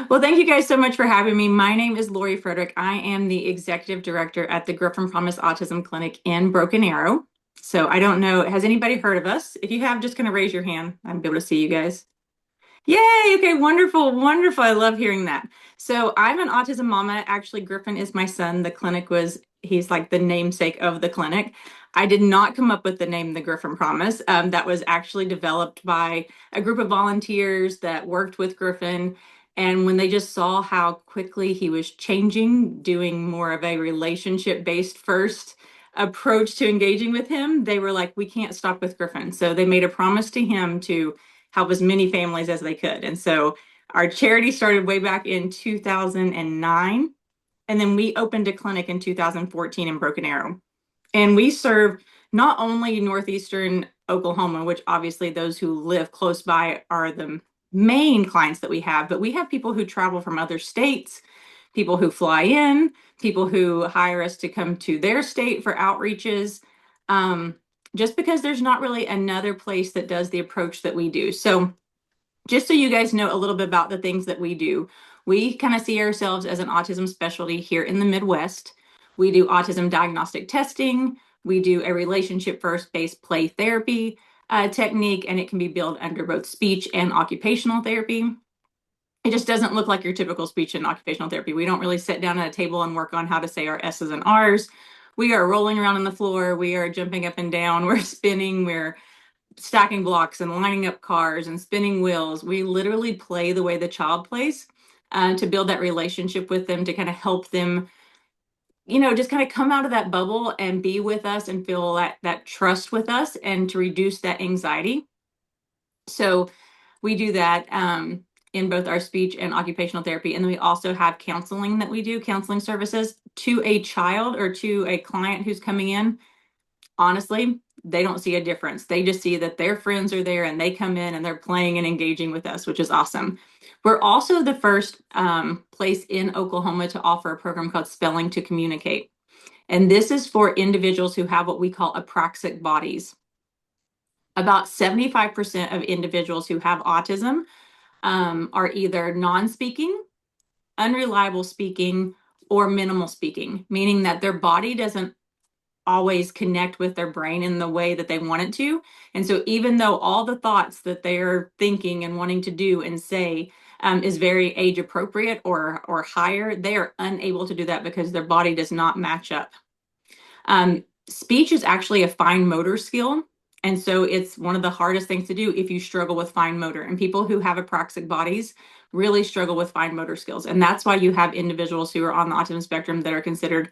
Well, thank you guys so much for having me. My name is Lori Frederick. I am the executive director at the Griffin Promise Autism Clinic in Broken Arrow. So I don't know, has anybody heard of us? If you have, just kind of raise your hand. I'll be able to see you guys. Yay! Okay, wonderful, wonderful. I love hearing that. So I'm an autism mama. Actually, Griffin is my son. He's like the namesake of the clinic. I did not come up with the name The Griffin Promise. That was actually developed by a group of volunteers that worked with Griffin. And when they just saw how quickly he was changing, doing more of a relationship-based first approach to engaging with him, they were like, we can't stop with Griffin. So they made a promise to him to help as many families as they could. And so our charity started way back in 2009. And then we opened a clinic in 2014 in Broken Arrow. And we serve not only Northeastern Oklahoma, which obviously those who live close by are the main clients that we have, but we have people who travel from other states, people who fly in, people who hire us to come to their state for outreaches. Just because there's not really another place that does the approach that we do. So just so you guys know a little bit about the things that we do, we kind of see ourselves as an autism specialty here in the Midwest. We do autism diagnostic testing. We do a relationship first based play therapy technique, and it can be billed under both speech and occupational therapy. It just doesn't look like your typical speech and occupational therapy. We don't really sit down at a table and work on how to say our S's and R's. We are rolling around on the floor. We are jumping up and down. We're spinning. We're stacking blocks and lining up cars and spinning wheels. We literally play the way the child plays to build that relationship with them, to kind of help them, just kind of come out of that bubble and be with us and feel that trust with us and to reduce that anxiety. So we do that in both our speech and occupational therapy. And then we also have counseling that we do, counseling services to a child or to a client who's coming in. Honestly, they don't see a difference. They just see that their friends are there and they come in and they're playing and engaging with us, which is awesome. We're also the first place in Oklahoma to offer a program called Spelling to Communicate. And this is for individuals who have what we call apraxic bodies. About 75% of individuals who have autism are either non-speaking, unreliable speaking, or minimal speaking, meaning that their body doesn't always connect with their brain in the way that they want it to. And so even though all the thoughts that they're thinking and wanting to do and say is very age appropriate or higher, they are unable to do that because their body does not match up. Speech is actually a fine motor skill. And so it's one of the hardest things to do if you struggle with fine motor. And people who have apraxic bodies really struggle with fine motor skills. And that's why you have individuals who are on the autism spectrum that are considered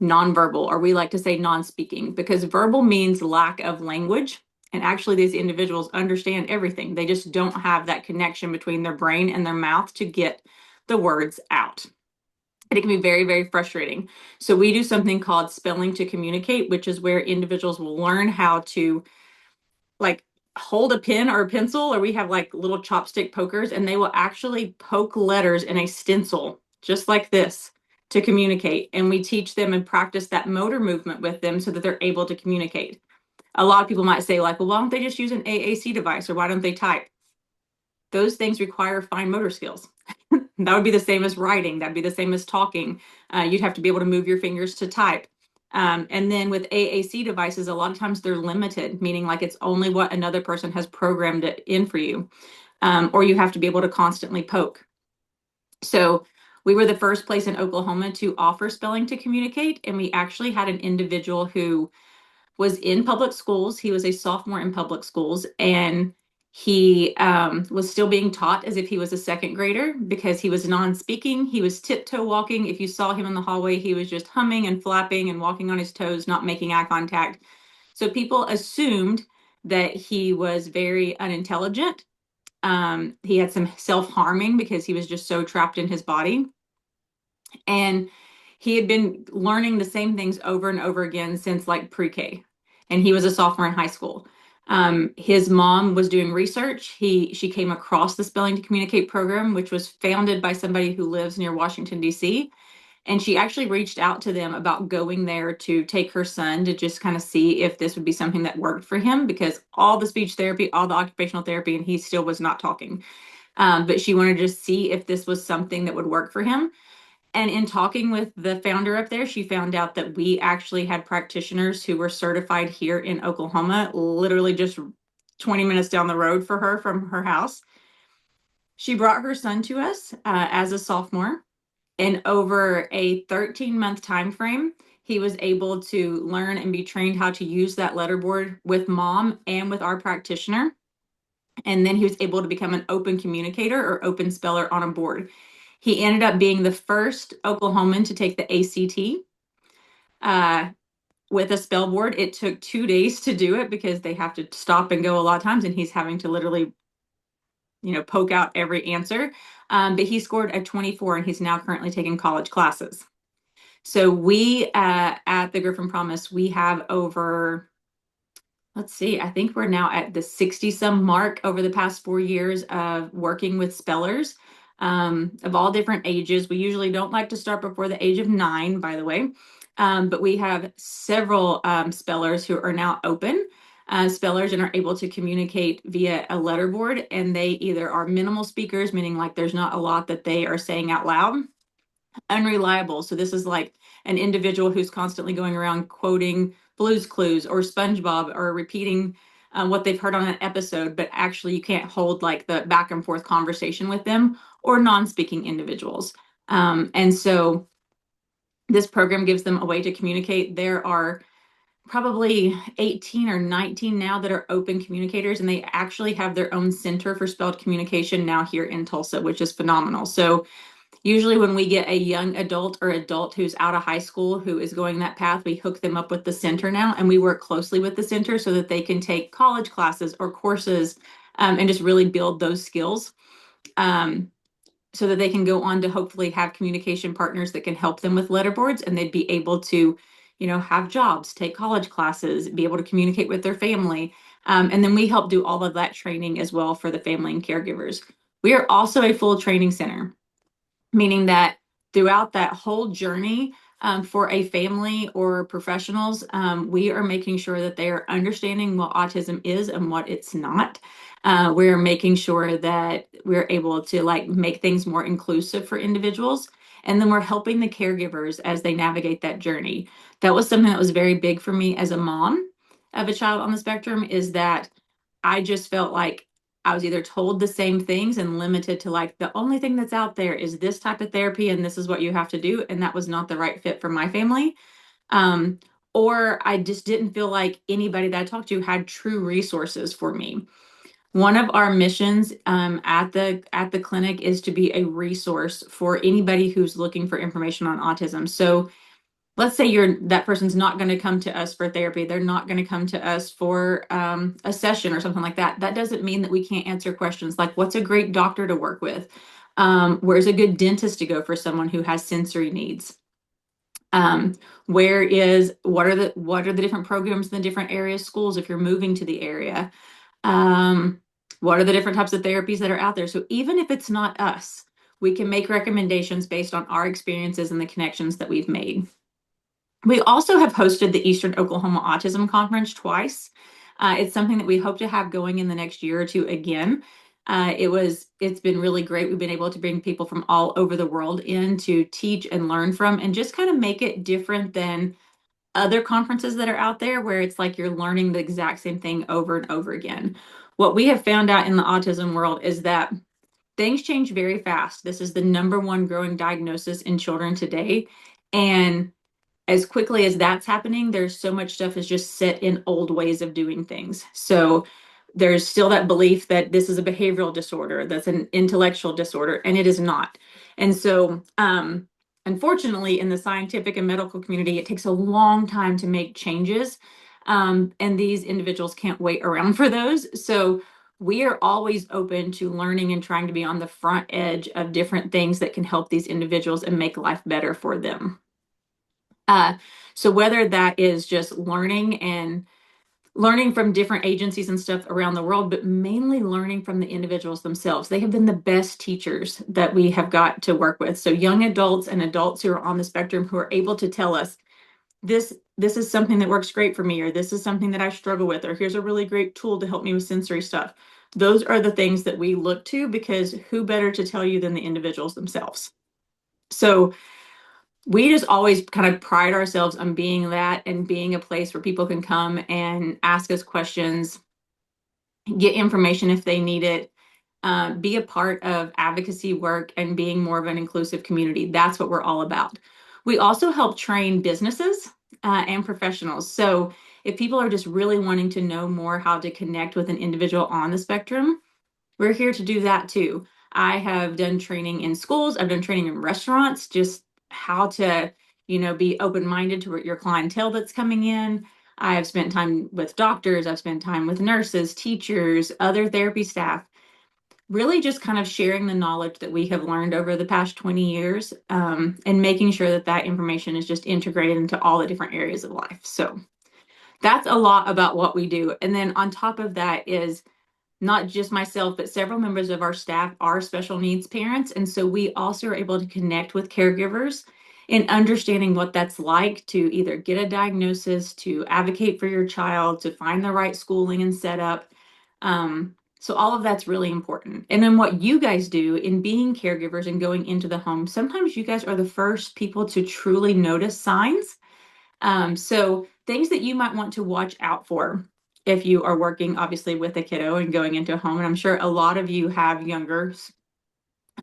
nonverbal, or we like to say non-speaking, because verbal means lack of language. And actually, these individuals understand everything. They just don't have that connection between their brain and their mouth to get the words out. And it can be very, very frustrating. So we do something called Spelling to Communicate, which is where individuals will learn how to like hold a pen or a pencil, or we have like little chopstick pokers, and they will actually poke letters in a stencil, just like this, to communicate. And we teach them and practice that motor movement with them so that they're able to communicate. A lot of people might say, like, well, why don't they just use an AAC device, or why don't they type? Those things require fine motor skills. That would be the same as writing. That'd be the same as talking. You'd have to be able to move your fingers to type. And then with AAC devices, a lot of times they're limited, meaning like it's only what another person has programmed it in for you. Or you have to be able to constantly poke. So we were the first place in Oklahoma to offer Spelling to Communicate. And we actually had an individual who was in public schools. He was a sophomore in public schools, and he was still being taught as if he was a second grader because he was non-speaking. He was tiptoe walking. If you saw him in the hallway, he was just humming and flapping and walking on his toes, not making eye contact. So people assumed that he was very unintelligent. He had some self-harming because he was just so trapped in his body. And he had been learning the same things over and over again since like pre-K. And he was a sophomore in high school. His mom was doing research. She came across the Spelling to Communicate program, which was founded by somebody who lives near Washington, D.C. And she actually reached out to them about going there to take her son to just kind of see if this would be something that worked for him, because all the speech therapy, all the occupational therapy, and he still was not talking. but she wanted to see if this was something that would work for him. And in talking with the founder up there, she found out that we actually had practitioners who were certified here in Oklahoma, literally just 20 minutes down the road for her from her house. She brought her son to us as a sophomore, and over a 13-month time frame, he was able to learn and be trained how to use that letterboard with mom and with our practitioner. And then he was able to become an open communicator or open speller on a board. He ended up being the first Oklahoman to take the ACT with a spell board. It took 2 days to do it because they have to stop and go a lot of times, and he's having to literally, poke out every answer. But he scored a 24, and he's now currently taking college classes. So we at the Griffin Promise, we have over, let's see, I think we're now at the 60-some mark over the past 4 years of working with spellers of all different ages. We usually don't like to start before the age of 9, by the way, but we have several spellers who are now open spellers and are able to communicate via a letterboard. And they either are minimal speakers, meaning like there's not a lot that they are saying out loud. Unreliable. So this is like an individual who's constantly going around quoting Blue's Clues or SpongeBob or repeating what they've heard on an episode, but actually you can't hold like the back and forth conversation with them, or non-speaking individuals. And so this program gives them a way to communicate. There are probably 18 or 19 now that are open communicators, and they actually have their own center for spelled communication now here in Tulsa, which is phenomenal. So usually when we get a young adult or adult who's out of high school who is going that path, we hook them up with the center now, and we work closely with the center so that they can take college classes or courses and just really build those skills so that they can go on to hopefully have communication partners that can help them with letterboards, and they'd be able to, have jobs, take college classes, be able to communicate with their family. And then we help do all of that training as well for the family and caregivers. We are also a full training center, meaning that throughout that whole journey for a family or professionals, we are making sure that they are understanding what autism is and what it's not. We're making sure that we're able to like make things more inclusive for individuals. And then we're helping the caregivers as they navigate that journey. That was something that was very big for me as a mom of a child on the spectrum, is that I just felt like I was either told the same things and limited to like the only thing that's out there is this type of therapy and this is what you have to do. And that was not the right fit for my family. Um, or I just didn't feel like anybody that I talked to had true resources for me. One of our missions at the clinic is to be a resource for anybody who's looking for information on autism. So let's say that person's not going to come to us for therapy. They're not going to come to us for a session or something like that. That doesn't mean that we can't answer questions like, what's a great doctor to work with? Where's a good dentist to go for someone who has sensory needs? What are the different programs in the different areas, schools, if you're moving to the area? What are the different types of therapies that are out there? So even if it's not us, we can make recommendations based on our experiences and the connections that we've made. We also have hosted the Eastern Oklahoma Autism Conference twice. It's something that we hope to have going in the next year or two again. It's been really great. We've been able to bring people from all over the world in to teach and learn from, and just kind of make it different than other conferences that are out there where it's like you're learning the exact same thing over and over again. What we have found out in the autism world is that things change very fast. This is the number one growing diagnosis in children today. And as quickly as that's happening, there's so much stuff is just set in old ways of doing things. So there's still that belief that this is a behavioral disorder, that's an intellectual disorder, and it is not. And so, unfortunately, in the scientific and medical community, it takes a long time to make changes. And these individuals can't wait around for those. So we are always open to learning and trying to be on the front edge of different things that can help these individuals and make life better for them. So whether that is just learning from different agencies and stuff around the world, but mainly learning from the individuals themselves. They have been the best teachers that we have got to work with. So young adults and adults who are on the spectrum who are able to tell us, this is something that works great for me, or this is something that I struggle with, or here's a really great tool to help me with sensory stuff. those are the things that we look to, because who better to tell you than the individuals themselves? So we just always kind of pride ourselves on being that and being a place where people can come and ask us questions, get information if they need it, be a part of advocacy work and being more of an inclusive community. That's what we're all about. We also help train businesses and professionals. So if people are just really wanting to know more how to connect with an individual on the spectrum, we're here to do that too. I have done training in schools. I've done training in restaurants, just how to, be open-minded to your clientele that's coming in. I have spent time with doctors. I've spent time with nurses, teachers, other therapy staff, really just kind of sharing the knowledge that we have learned over the past 20 years, and making sure that that information is just integrated into all the different areas of life. So that's a lot about what we do. And then on top of that is not just myself, but several members of our staff are special needs parents. And so we also are able to connect with caregivers in understanding what that's like to either get a diagnosis, to advocate for your child, to find the right schooling and setup. So all of that's really important. And then what you guys do in being caregivers and going into the home, sometimes you guys are the first people to truly notice signs. So things that you might want to watch out for if you are working obviously with a kiddo and going into a home, and I'm sure a lot of you have younger.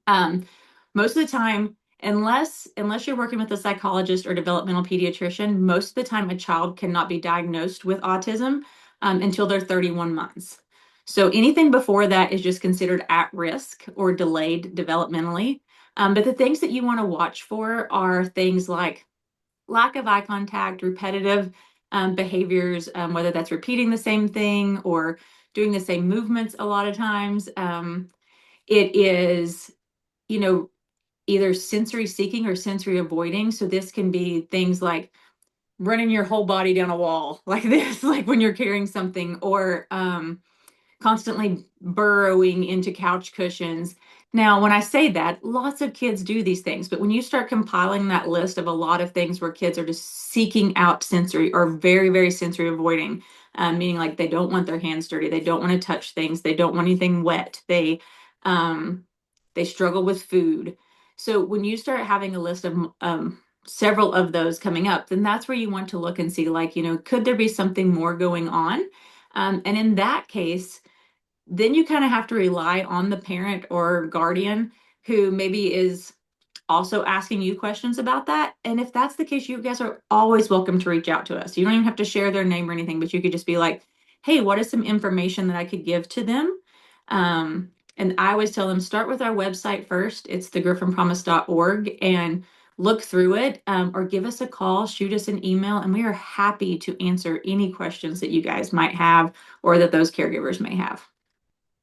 Um, Most of the time, unless you're working with a psychologist or developmental pediatrician, most of the time a child cannot be diagnosed with autism until they're 31 months. So anything before that is just considered at risk or delayed developmentally. But the things that you want to watch for are things like lack of eye contact, repetitive behaviors, whether that's repeating the same thing or doing the same movements a lot of times. It is, you know, either sensory seeking or sensory avoiding. So this can be things like running your whole body down a wall like this, like when you're carrying something, or constantly burrowing into couch cushions. Now, when I say that, lots of kids do these things, but when you start compiling that list of a lot of things where kids are just seeking out sensory or very, very sensory avoiding, meaning like they don't want their hands dirty, they don't want to touch things, they don't want anything wet, they struggle with food. So when you start having a list of several of those coming up, then that's where you want to look and see, like, could there be something more going on? And in that case, then you kind of have to rely on the parent or guardian who maybe is also asking you questions about that. And if that's the case, you guys are always welcome to reach out to us. You don't even have to share their name or anything, but you could just be like, hey, what is some information that I could give to them? And I always tell them, start with our website first. It's thegriffinpromise.org, and look through it, or give us a call, shoot us an email, and we are happy to answer any questions that you guys might have or that those caregivers may have.